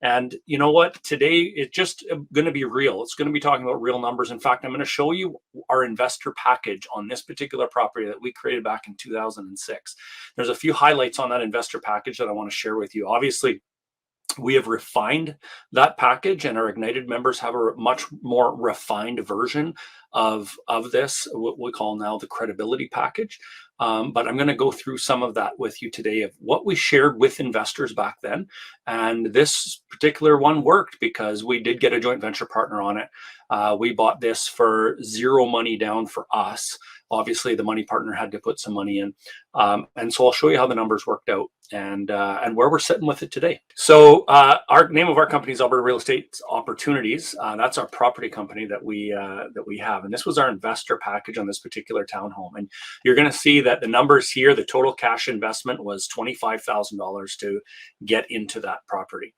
And you know what? Today, it's just going to be real. It's going to be talking about real numbers. In fact, I'm going to show you our investor package on this particular property that we created back in 2006. There's a few highlights on that investor package that I want to share with you. Obviously, we have refined that package, and our Ignited members have a much more refined version of this, what we call now the credibility package. But I'm going to go through some of that with you today of what we shared with investors back then. And this particular one worked because we did get a joint venture partner on it. We bought this for zero money down for us. Obviously, the money partner had to put some money in. And so I'll show you how the numbers worked out and where we're sitting with it today. So our name of our company is Alberta Real Estate Opportunities. That's our property company that we have. And this was our investor package on this particular townhome. And you're going to see that the numbers here, the total cash investment was $25,000 to get into that property.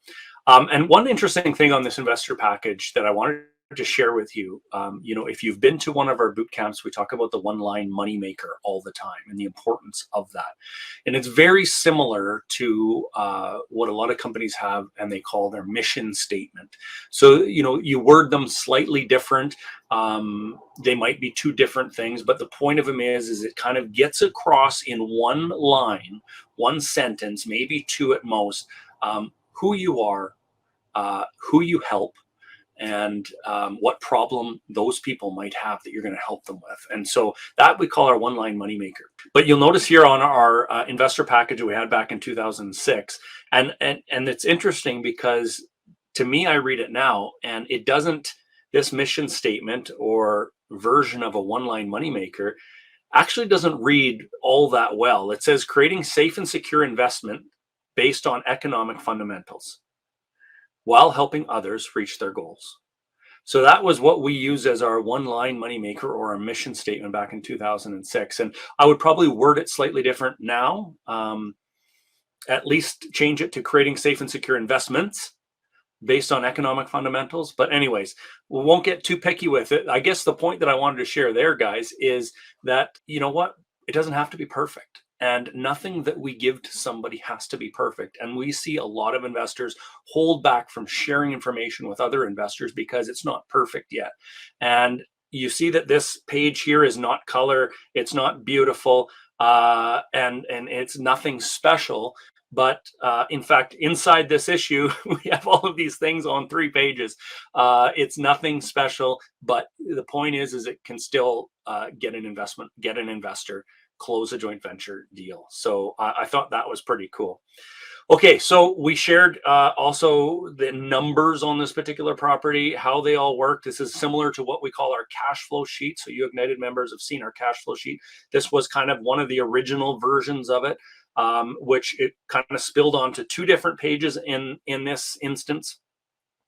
And one interesting thing on this investor package that I wanted to share with you, if you've been to one of our boot camps, we talk about the one-line moneymaker all the time and the importance of that. And it's very similar to what a lot of companies have, and they call their mission statement. So, you word them slightly different. They might be two different things, but the point of them is it kind of gets across in one line, one sentence, maybe two at most, who you are, who you help, and what problem those people might have that you're going to help them with. And so that we call our one-line moneymaker. But you'll notice here on our investor package that we had back in 2006, and it's interesting because to me, I read it now, and it doesn't, this mission statement or version of a one-line moneymaker actually doesn't read all that well. It says creating safe and secure investment based on economic fundamentals while helping others reach their goals. So that was what we used as our one-line moneymaker or our mission statement back in 2006. And I would probably word it slightly different now, at least change it to creating safe and secure investments based on economic fundamentals. But anyways, we won't get too picky with it. I guess the point that I wanted to share there, guys, is that, you know what? It doesn't have to be perfect. And nothing that we give to somebody has to be perfect. And we see a lot of investors hold back from sharing information with other investors because it's not perfect yet. And you see that this page here is not color, it's not beautiful, and it's nothing special. But in fact, inside this issue, we have all of these things on 3 pages. It's nothing special, but the point is it can still get an investment, get an investor, close a joint venture deal. So I thought that was pretty cool. Okay, so we shared also the numbers on this particular property, how they all work. This is similar to what we call our cash flow sheet. So you Ignited members have seen our cash flow sheet. This was kind of one of the original versions of it, which it kind of spilled onto 2 different pages in this instance.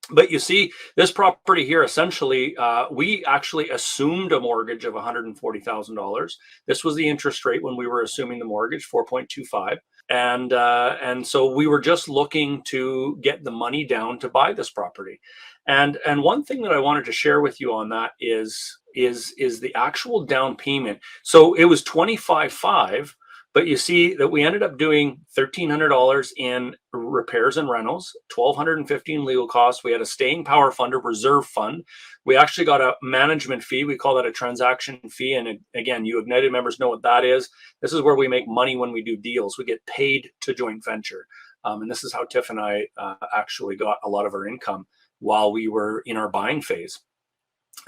But you see, this property here, essentially, we actually assumed a mortgage of $140,000. This was the interest rate when we were assuming the mortgage, 4.25. And so we were just looking to get the money down to buy this property. And one thing that I wanted to share with you on that is the actual down payment. So it was $25,500. But you see that we ended up doing $1,300 in repairs and rentals, $1,250 in legal costs. We had a staying power fund, a reserve fund. We actually got a management fee. We call that a transaction fee. And again, you Ignited members know what that is. This is where we make money when we do deals. We get paid to joint venture. And this is how Tiff and I actually got a lot of our income while we were in our buying phase.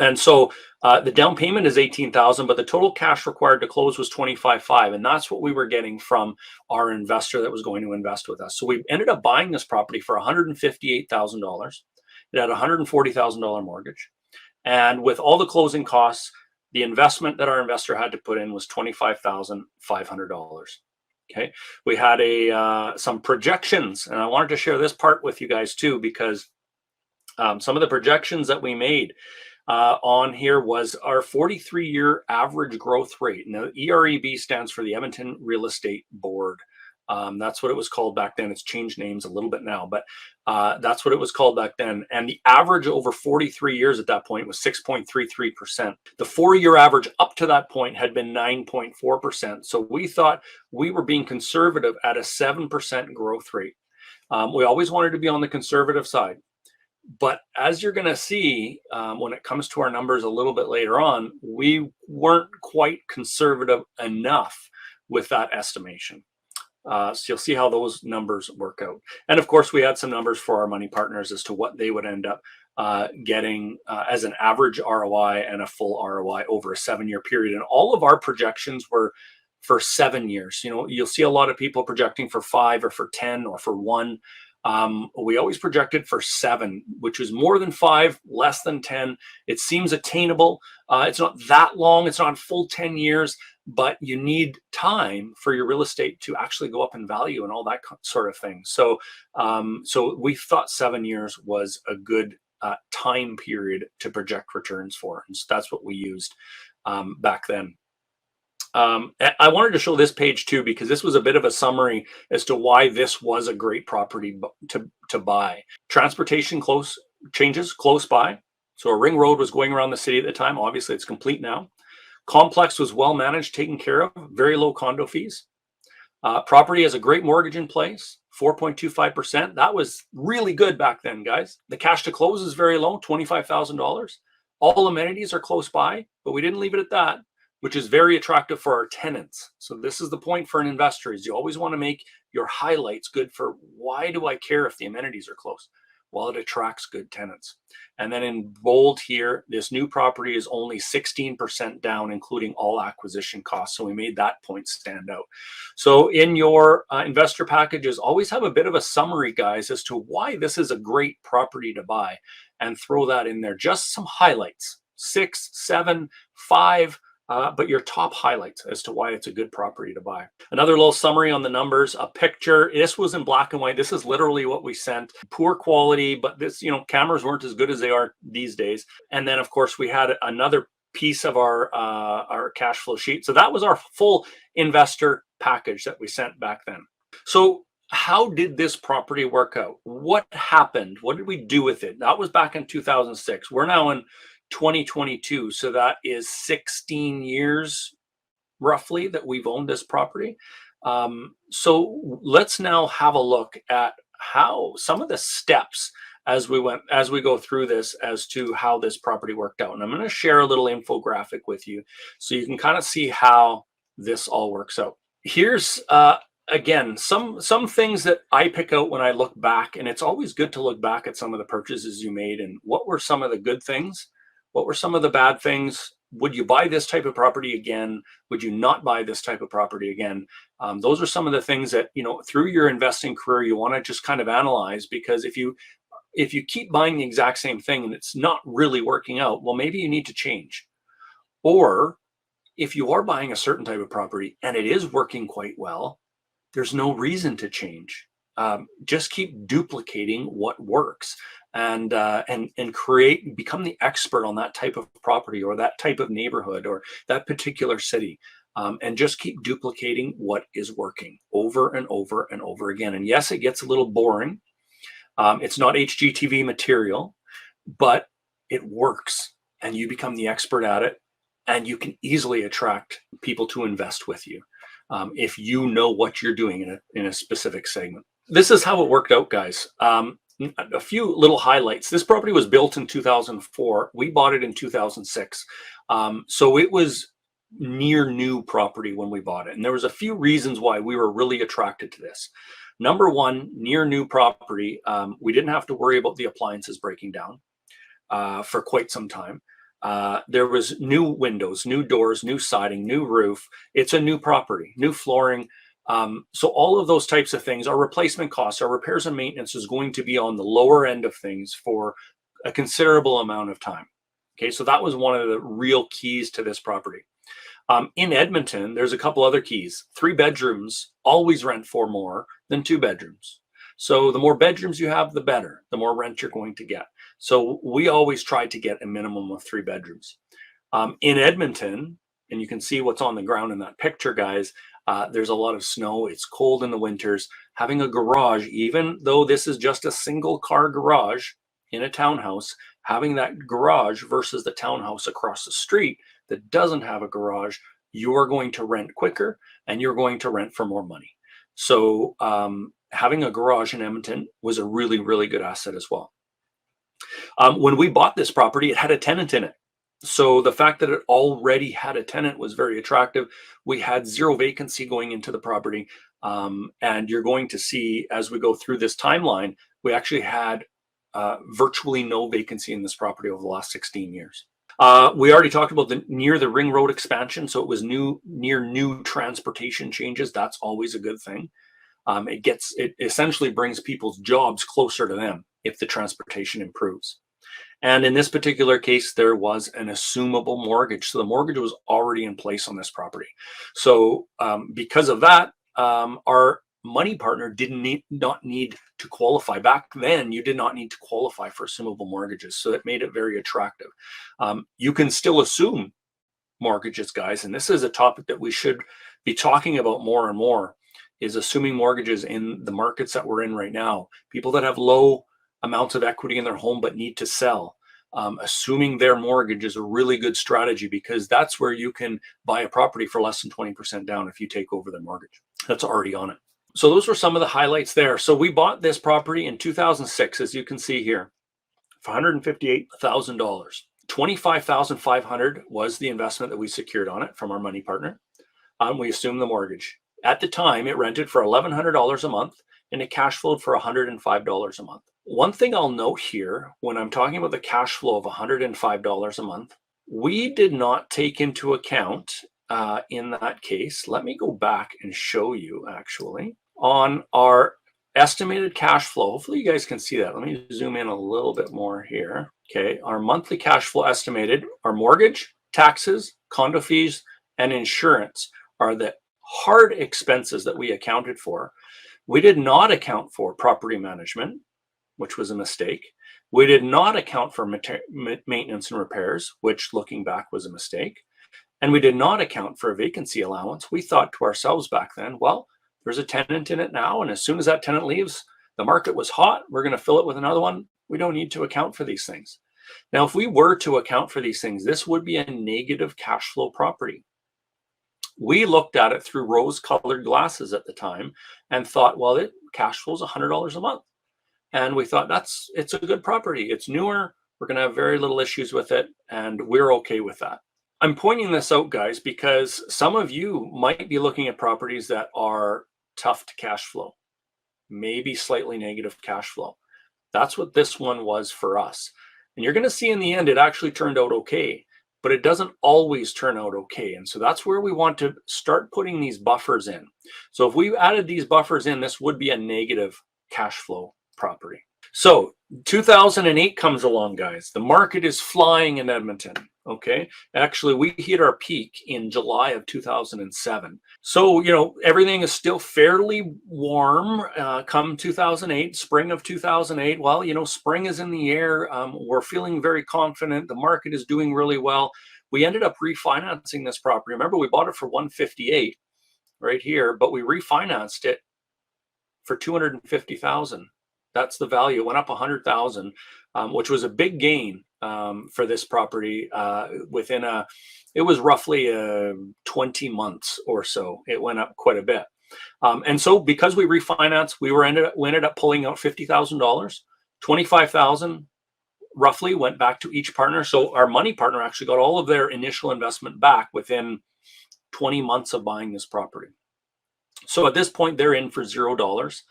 And so the down payment is $18,000, but the total cash required to close was $25,500, and that's what we were getting from our investor that was going to invest with us. So we ended up buying this property for $158,000. It had a $140,000 mortgage, and with all the closing costs, the investment that our investor had to put in was $25,500. Okay, we had some projections, and I wanted to share this part with you guys too, because some of the projections that we made on here was our 43-year average growth rate. Now, EREB stands for the Edmonton Real Estate Board. That's what it was called back then. It's changed names a little bit now, but that's what it was called back then. And the average over 43 years at that point was 6.33%. The 4-year average up to that point had been 9.4%. So we thought we were being conservative at a 7% growth rate. We always wanted to be on the conservative side. But as you're going to see, when it comes to our numbers a little bit later on, we weren't quite conservative enough with that estimation. So you'll see how those numbers work out. And of course, we had some numbers for our money partners as to what they would end up getting as an average ROI and a full ROI over a 7-year period. And all of our projections were for 7 years. You know, you'll see a lot of people projecting for 5 or for 10 or for 1. We always projected for 7, which is more than 5, less than 10. It seems attainable. It's not that long. It's not full 10 years, but you need time for your real estate to actually go up in value and all that sort of thing. So, so we thought 7 years was a good time period to project returns for. And so that's what we used back then. I wanted to show this page too, because this was a bit of a summary as to why this was a great property to buy. Transportation changes close by. So a ring road was going around the city at the time. Obviously, it's complete now. Complex was well managed, taken care of, very low condo fees. Property has a great mortgage in place, 4.25%. That was really good back then, guys. The cash to close is very low, $25,000. All amenities are close by, but we didn't leave it at that, which is very attractive for our tenants. So this is the point for an investor, is you always want to make your highlights good for, why do I care if the amenities are close? Well, it attracts good tenants. And then in bold here, this new property is only 16% down, including all acquisition costs. So we made that point stand out. So in your investor packages, always have a bit of a summary, guys, as to why this is a great property to buy, and throw that in there. Just some highlights, 6, 7, 5, but your top highlights as to why it's a good property to buy. Another little summary on the numbers, a picture. This was in black and white. This is literally what we sent. Poor quality, but this, you know, cameras weren't as good as they are these days. And then of course we had another piece of our cash flow sheet. So that was our full investor package that we sent back then. So how did this property work out? What happened? What did we do with it? That was back in 2006. We're now in 2022, so that is 16 years roughly that we've owned this property. So let's now have a look at how some of the steps as we go through this as to how this property worked out. And I'm going to share a little infographic with you so you can kind of see how this all works out. Here's again some things that I pick out when I look back, and it's always good to look back at some of the purchases you made and what were some of the good things. What were some of the bad things? Would you buy this type of property again? Would you not buy this type of property again? Those are some of the things that, you know, through your investing career, you want to just kind of analyze, because if you keep buying the exact same thing and it's not really working out, well, maybe you need to change. Or if you are buying a certain type of property and it is working quite well, there's no reason to change. Just keep duplicating what works, and become the expert on that type of property or that type of neighborhood or that particular city, and just keep duplicating what is working over and over and over again. And yes, it gets a little boring. It's not HGTV material, but it works, and you become the expert at it, and you can easily attract people to invest with you if you know what you're doing in a specific segment. This is how it worked out, guys. A few little highlights. This property was built in 2004. We bought it in 2006. So it was near new property when we bought it. And there was a few reasons why we were really attracted to this. Number one, near new property, we didn't have to worry about the appliances breaking down for quite some time. There was new windows, new doors, new siding, new roof. It's a new property, new flooring. So all of those types of things, our replacement costs, our repairs and maintenance is going to be on the lower end of things for a considerable amount of time. Okay, so that was one of the real keys to this property. In Edmonton, there's a couple other keys. 3 bedrooms always rent for more than 2 bedrooms. So the more bedrooms you have, the better, the more rent you're going to get. So we always try to get a minimum of 3 bedrooms. In Edmonton, and you can see what's on the ground in that picture, guys, there's a lot of snow. It's cold in the winters. Having a garage, even though this is just a single car garage in a townhouse, having that garage versus the townhouse across the street that doesn't have a garage, you are going to rent quicker and you're going to rent for more money. So having a garage in Edmonton was a really, really good asset as well. When we bought this property, it had a tenant in it. So the fact that it already had a tenant was very attractive. We had zero vacancy going into the property. And you're going to see as we go through this timeline, we actually had virtually no vacancy in this property over the last 16 years. We already talked about near the ring road expansion. So it was near new transportation changes. That's always a good thing. It essentially brings people's jobs closer to them if the transportation improves. And in this particular case, there was an assumable mortgage. So the mortgage was already in place on this property. So because of that, our money partner not need to qualify. Back then, you did not need to qualify for assumable mortgages. So it made it very attractive. You can still assume mortgages, guys. And this is a topic that we should be talking about more and more, is assuming mortgages in the markets that we're in right now. People that have low amounts of equity in their home but need to sell. Assuming their mortgage is a really good strategy, because that's where you can buy a property for less than 20% down if you take over the mortgage that's already on it. So those were some of the highlights there. So we bought this property in 2006, as you can see here, for $158,000. $25,500 was the investment that we secured on it from our money partner. We assumed the mortgage. At the time, it rented for $1,100 a month, and it cash flowed for $105 a month. One thing I'll note here, when I'm talking about the cash flow of $105 a month, we did not take into account in that case. Let me go back and show you actually on our estimated cash flow. Hopefully you guys can see that. Let me zoom in a little bit more here. Okay, our monthly cash flow estimated, our mortgage, taxes, condo fees, and insurance are the hard expenses that we accounted for. We did not account for property management, which was a mistake. We did not account for maintenance and repairs, which looking back was a mistake. And we did not account for a vacancy allowance. We thought to ourselves back then, well, there's a tenant in it now, and as soon as that tenant leaves, the market was hot, we're going to fill it with another one. We don't need to account for these things. Now, if we were to account for these things, this would be a negative cash flow property. We looked at it through rose-colored glasses at the time and thought, well, it cash flows $100 a month. And we thought it's a good property. It's newer. We're going to have very little issues with it, and we're okay with that. I'm pointing this out, guys, because some of you might be looking at properties that are tough to cash flow, maybe slightly negative cash flow. That's what this one was for us. And you're going to see in the end, it actually turned out okay, but it doesn't always turn out okay. And so that's where we want to start putting these buffers in. So if we added these buffers in, this would be a negative cash flow property. So 2008 comes along, guys. The market is flying in Edmonton. Okay. Actually, we hit our peak in July of 2007. So, everything is still fairly warm come 2008, spring of 2008. Well, spring is in the air. We're feeling very confident. The market is doing really well. We ended up refinancing this property. Remember, we bought it for $158 right here, but we refinanced it for $250,000. That's the value. It went up $100,000, which was a big gain for this property. It was roughly 20 months or so. It went up quite a bit. And so because we refinanced, we ended up pulling out $50,000, $25,000 roughly went back to each partner. So our money partner actually got all of their initial investment back within 20 months of buying this property. So at this point, they're in for $0.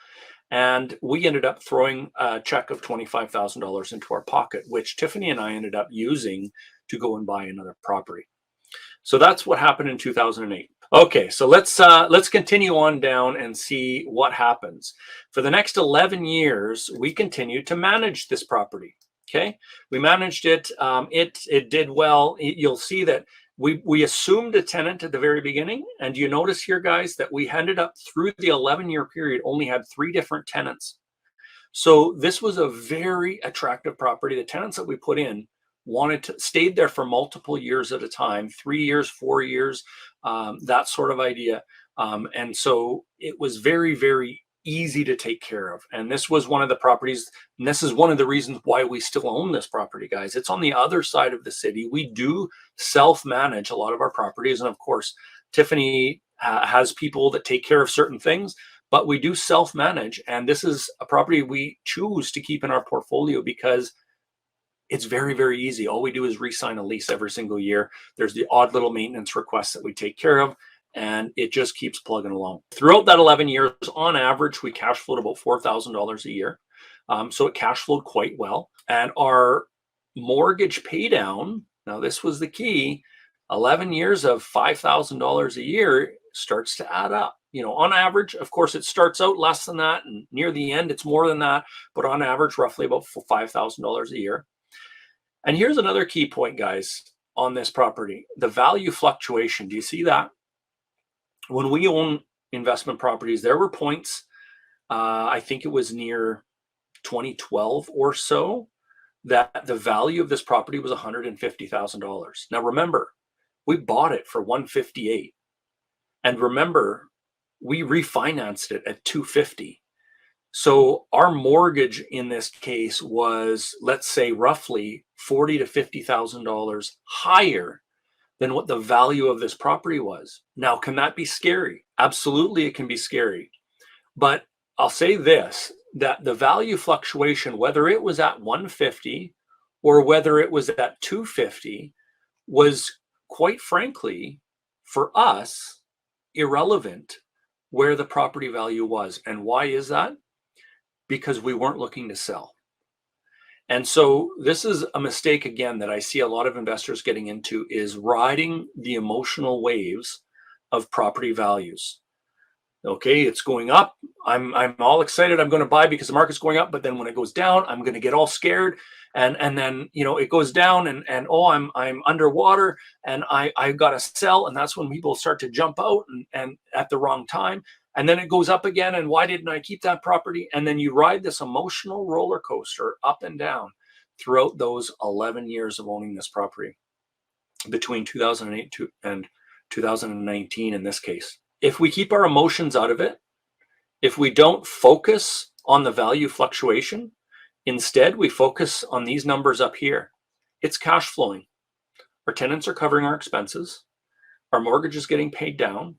And we ended up throwing a check of $25,000 into our pocket, which Tiffany and I ended up using to go and buy another property. So that's what happened in 2008. Okay, so let's continue on down and see what happens. For the next 11 years, we continued to manage this property. Okay, we managed it. It did well. You'll see that we assumed a tenant at the very beginning, and you notice here, guys, that we ended up through the 11-year period only had 3 different tenants. So this was a very attractive property. The tenants that we put in stayed there for multiple years at a time, 3 years, 4 years, that sort of idea. And so it was very, very easy to take care of. And this was one of the properties, and this is one of the reasons why we still own this property, guys. It's on the other side of the city. We do self-manage a lot of our properties. And of course, Tiffany has people that take care of certain things, but we do self-manage. And this is a property we choose to keep in our portfolio because it's very, very easy. All we do is re-sign a lease every single year. There's the odd little maintenance requests that we take care of, and it just keeps plugging along. Throughout that 11 years, on average, we cash flowed about $4,000 a year. So it cash flowed quite well. And our mortgage pay down, now this was the key, 11 years of $5,000 a year starts to add up. On average, of course, it starts out less than that, and near the end, it's more than that, but on average, roughly about $5,000 a year. And here's another key point, guys, on this property, the value fluctuation. Do you see that? When we own investment properties, there were points, I think it was near 2012 or so, that the value of this property was $150,000. Now, remember, we bought it for $158,000. And remember, we refinanced it at $250,000. So our mortgage in this case was, let's say, roughly $40,000 to $50,000 higher than what the value of this property was. Now, can that be scary? Absolutely, it can be scary. But I'll say this, that the value fluctuation, whether it was at $150,000 or whether it was at $250,000, was quite frankly, for us, irrelevant where the property value was. And why is that? Because we weren't looking to sell. And so this is a mistake, again, that I see a lot of investors getting into, is riding the emotional waves of property values. Okay, it's going up. I'm all excited. I'm going to buy because the market's going up. But then when it goes down, I'm going to get all scared. And then, it goes down and oh, I'm underwater and I got to sell. And that's when people start to jump out and at the wrong time. And then it goes up again. And why didn't I keep that property? And then you ride this emotional roller coaster up and down throughout those 11 years of owning this property, between 2008 and 2019 in this case. If we keep our emotions out of it, if we don't focus on the value fluctuation, instead we focus on these numbers up here, it's cash flowing. Our tenants are covering our expenses. Our mortgage is getting paid down.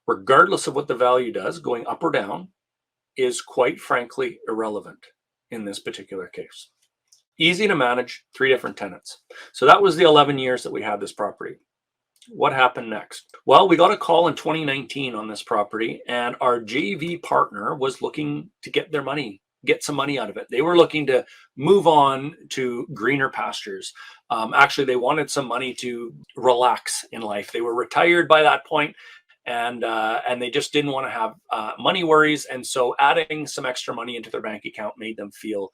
Regardless of what the value does, going up or down is quite frankly irrelevant in this particular case. Easy to manage, 3 different tenants. So that was the 11 years that we had this property. What happened next? Well, we got a call in 2019 on this property, and our JV partner was looking to get their money, get some money out of it. They were looking to move on to greener pastures. Actually, they wanted some money to relax in life. They were retired by that point, and they just didn't want to have money worries. And so adding some extra money into their bank account made them feel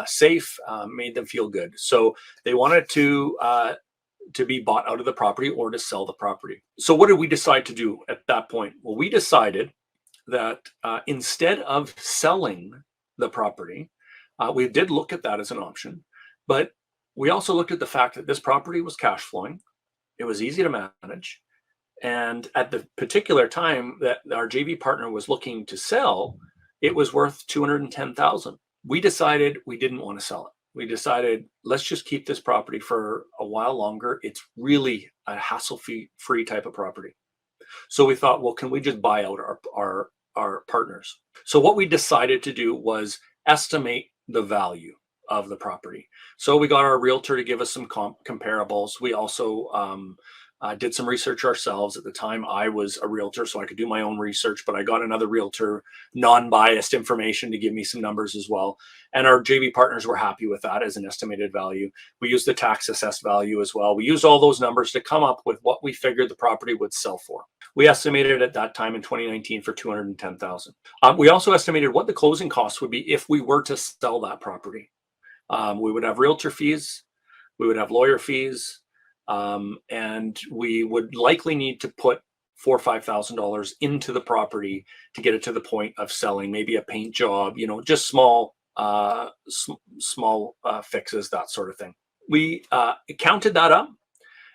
safe, made them feel good. So they wanted to be bought out of the property or to sell the property. So what did we decide to do at that point? Well, we decided that instead of selling the property, we did look at that as an option, but we also looked at the fact that this property was cash flowing. It was easy to manage. And at the particular time that our JV partner was looking to sell, it was worth $210,000. We decided we didn't want to sell it. We decided, let's just keep this property for a while longer. It's really a hassle-free type of property. So we thought, well, can we just buy out our partners? So what we decided to do was estimate the value of the property. So we got our realtor to give us some comparables. We also did some research ourselves. At the time, I was a realtor, so I could do my own research, but I got another realtor, non-biased information to give me some numbers as well. And our JV partners were happy with that as an estimated value. We used the tax assessed value as well. We used all those numbers to come up with what we figured the property would sell for. We estimated at that time in 2019 for $210,000. We also estimated what the closing costs would be if we were to sell that property. We would have realtor fees, we would have lawyer fees, and we would likely need to put $4,000 or $5,000 into the property to get it to the point of selling, maybe a paint job, just small fixes, that sort of thing. We counted that up,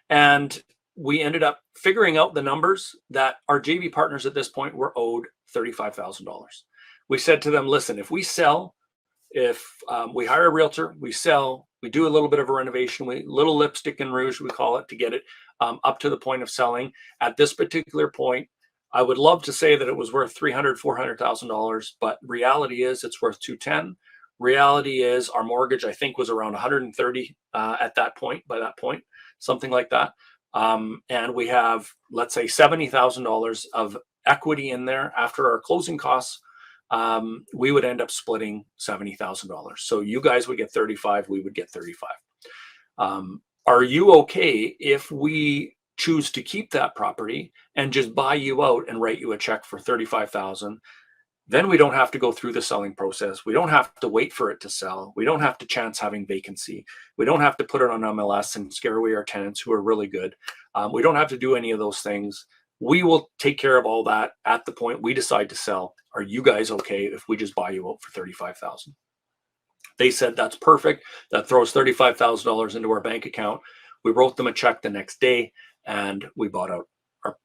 and we ended up figuring out the numbers that our JV partners at this point were owed $35,000. We said to them, listen, if we sell, if we hire a realtor, we sell, we do a little bit of a renovation, little lipstick and rouge, we call it, to get it up to the point of selling. At this particular point, I would love to say that it was worth $300,000, $400,000, but reality is it's worth 210. Reality is our mortgage, I think, was around 130 at that point, by that point, something like that. And we have, let's say, $70,000 of equity in there after our closing costs. We would end up splitting $70,000. So you guys would get 35, we would get 35. Are you okay if we choose to keep that property and just buy you out and write you a check for 35,000? Then we don't have to go through the selling process. We don't have to wait for it to sell. We don't have to chance having vacancy. We don't have to put it on MLS and scare away our tenants who are really good. We don't have to do any of those things. We will take care of all that at the point we decide to sell. Are you guys okay if we just buy you out for 35,000? They said that's perfect. That throws $35,000 into our bank account. We wrote them a check the next day and we bought out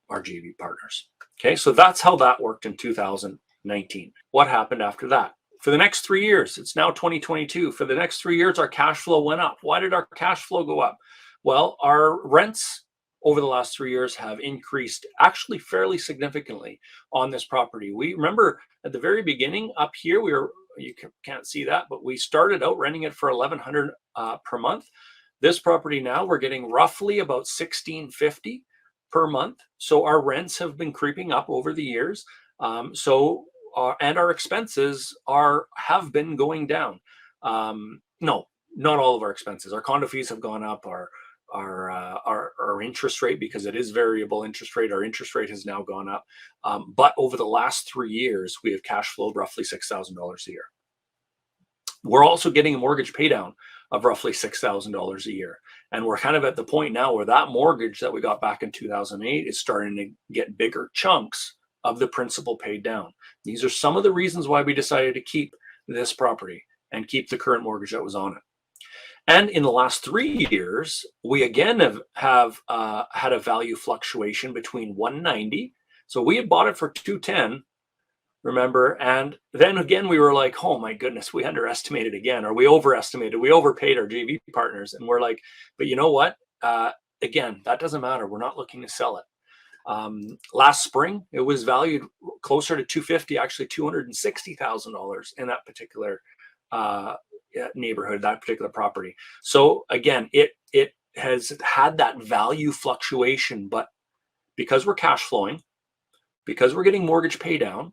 our JV partners. Okay, so that's how that worked in 2019. What happened after that? For the next 3 years, it's now 2022. For the next 3 years, our cash flow went up. Why did our cash flow go up? Well, our rents over the last 3 years have increased actually fairly significantly on this property. We remember at the very beginning up here, you can't see that, but we started out renting it for $1,100 per month. This property now we're getting roughly about $1,650 per month. So our rents have been creeping up over the years. And our expenses have been going down. No, not all of our expenses. Our condo fees have gone up. Our interest rate, because it is variable interest rate, our interest rate has now gone up. But over the last 3 years, we have cash flowed roughly $6,000 a year. We're also getting a mortgage pay down of roughly $6,000 a year. And we're kind of at the point now where that mortgage that we got back in 2008 is starting to get bigger chunks of the principal paid down. These are some of the reasons why we decided to keep this property and keep the current mortgage that was on it. And in the last 3 years, we again have had a value fluctuation between 190. So we had bought it for 210, remember? And then again, we were like, oh my goodness, we underestimated again, or we overestimated, we overpaid our JV partners. And we're like, but you know what? Again, that doesn't matter. We're not looking to sell it. Last spring, it was valued closer to 250, actually $260,000 in that particular neighborhood, that particular property. So again, it has had that value fluctuation, but because we're cash flowing, because we're getting mortgage pay down,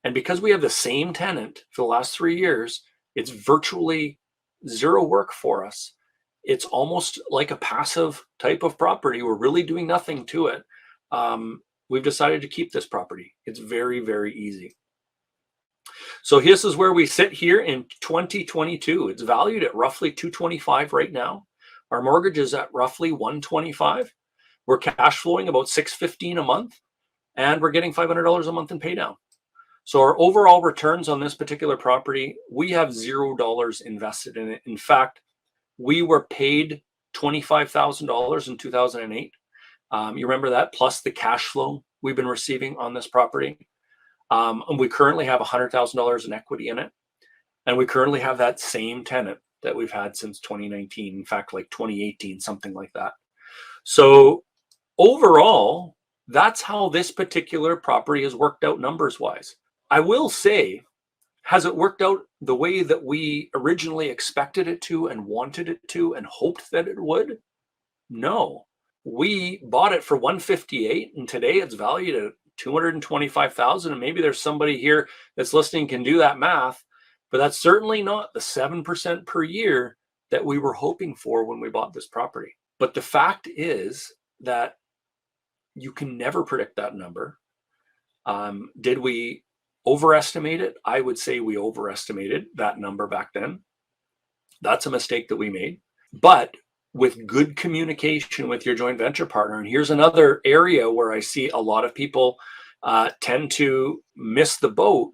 and because we have the same tenant for the last 3 years, it's virtually zero work for us. It's almost like a passive type of property. We're really doing nothing to it. We've decided to keep this property. It's very, very easy. So this is where we sit here in 2022. It's valued at roughly $225 right now. Our mortgage is at roughly $125. We're cash flowing about $615 a month, and we're getting $500 a month in pay down. So our overall returns on this particular property, we have $0 invested in it. In fact, we were paid $25,000 in 2008. You remember that, plus the cash flow we've been receiving on this property. And we currently have $100,000 in equity in it. And we currently have that same tenant that we've had since 2019. In fact, like 2018, something like that. So overall, that's how this particular property has worked out numbers wise. I will say, has it worked out the way that we originally expected it to and wanted it to and hoped that it would? No. We bought it for $158, and today it's valued at $225,000. And maybe there's somebody here that's listening can do that math, but that's certainly not the 7% per year that we were hoping for when we bought this property. But the fact is that you can never predict that number. Did we overestimate it? I would say we overestimated that number back then. That's a mistake that we made. But with good communication with your joint venture partner, and here's another area where I see a lot of people tend to miss the boat,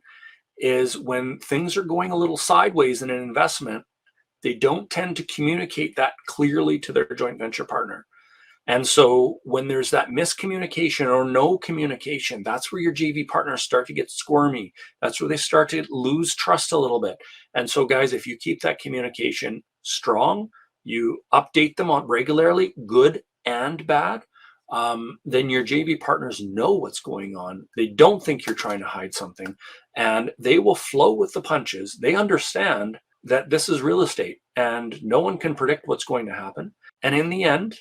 is when things are going a little sideways in an investment, they don't tend to communicate that clearly to their joint venture partner. And so when there's that miscommunication or no communication, that's where your JV partners start to get squirmy. That's where they start to lose trust a little bit. And so guys, if you keep that communication strong, you update them on regularly, good and bad, then your JV partners know what's going on. They don't think you're trying to hide something, and they will flow with the punches. They understand that this is real estate and no one can predict what's going to happen. And in the end,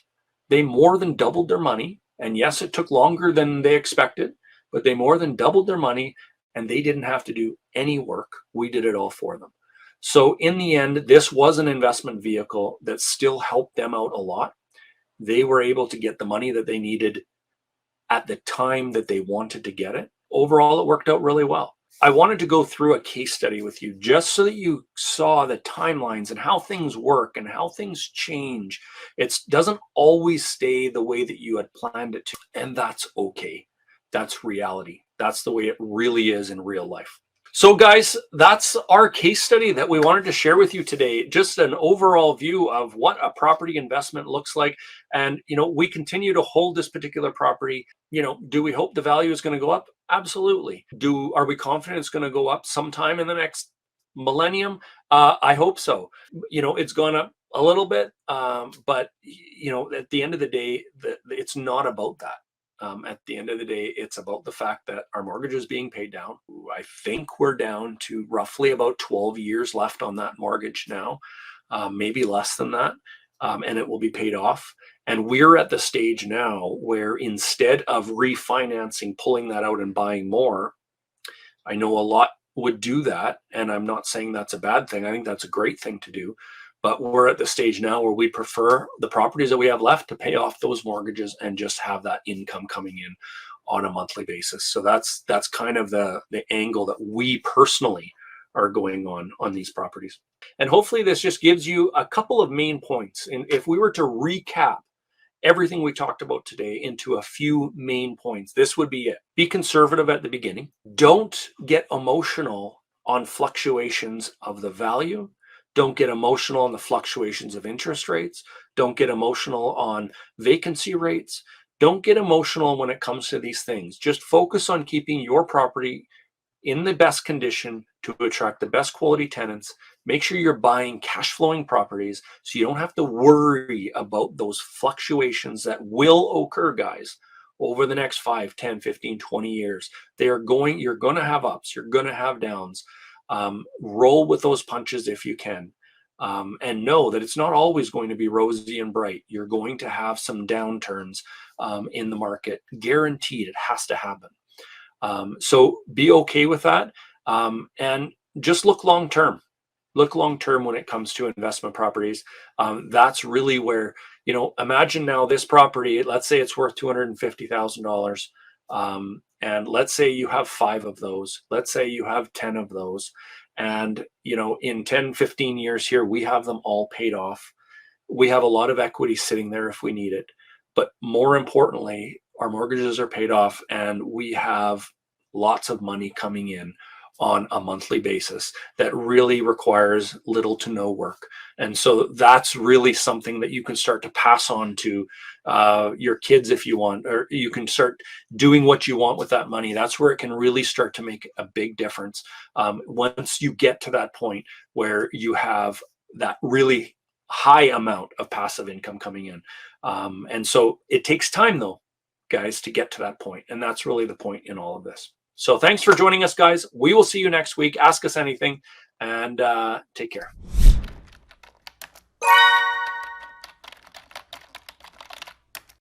they more than doubled their money. And yes, it took longer than they expected, but they more than doubled their money and they didn't have to do any work. We did it all for them. So in the end, this was an investment vehicle that still helped them out a lot. They were able to get the money that they needed at the time that they wanted to get it. Overall, it worked out really well. I wanted to go through a case study with you just so that you saw the timelines and how things work and how things change. It doesn't always stay the way that you had planned it to, and that's okay. That's reality. That's the way it really is in real life. So guys, that's our case study that we wanted to share with you today. Just an overall view of what a property investment looks like. And, we continue to hold this particular property. Do we hope the value is going to go up? Absolutely. Are we confident it's going to go up sometime in the next millennium? I hope so. It's gone up a little bit, but, at the end of the day, it's not about that. At the end of the day, it's about the fact that our mortgage is being paid down. I think we're down to roughly about 12 years left on that mortgage now, maybe less than that, and it will be paid off. And we're at the stage now where instead of refinancing, pulling that out and buying more, I know a lot would do that, and I'm not saying that's a bad thing. I think that's a great thing to do. But we're at the stage now where we prefer the properties that we have left to pay off those mortgages and just have that income coming in on a monthly basis. So that's kind of the angle that we personally are going on these properties. And hopefully this just gives you a couple of main points. And if we were to recap everything we talked about today into a few main points, this would be it. Be conservative at the beginning. Don't get emotional on fluctuations of the value. Don't get emotional on the fluctuations of interest rates. Don't get emotional on vacancy rates. Don't get emotional when it comes to these things. Just focus on keeping your property in the best condition to attract the best quality tenants. Make sure you're buying cash flowing properties so you don't have to worry about those fluctuations that will occur, guys, over the next 5, 10, 15, 20 years. You're going to have ups, you're going to have downs. Roll with those punches if you can, and know that it's not always going to be rosy and bright. You're going to have some downturns in the market. Guaranteed, it has to happen. So be okay with that, and just look long term. Look long term when it comes to investment properties. That's really where, imagine now this property, let's say it's worth $250,000. And let's say you have 5 of those. Let's say you have 10 of those. And, in 10, 15 years here, we have them all paid off. We have a lot of equity sitting there if we need it. But more importantly, our mortgages are paid off and we have lots of money coming in on a monthly basis that really requires little to no work. And so that's really something that you can start to pass on to your kids if you want, or you can start doing what you want with that money. That's where it can really start to make a big difference. Once you get to that point where you have that really high amount of passive income coming in. And so it takes time though, guys, to get to that point. And that's really the point in all of this. So thanks for joining us, guys. We will see you next week. Ask us anything and take care.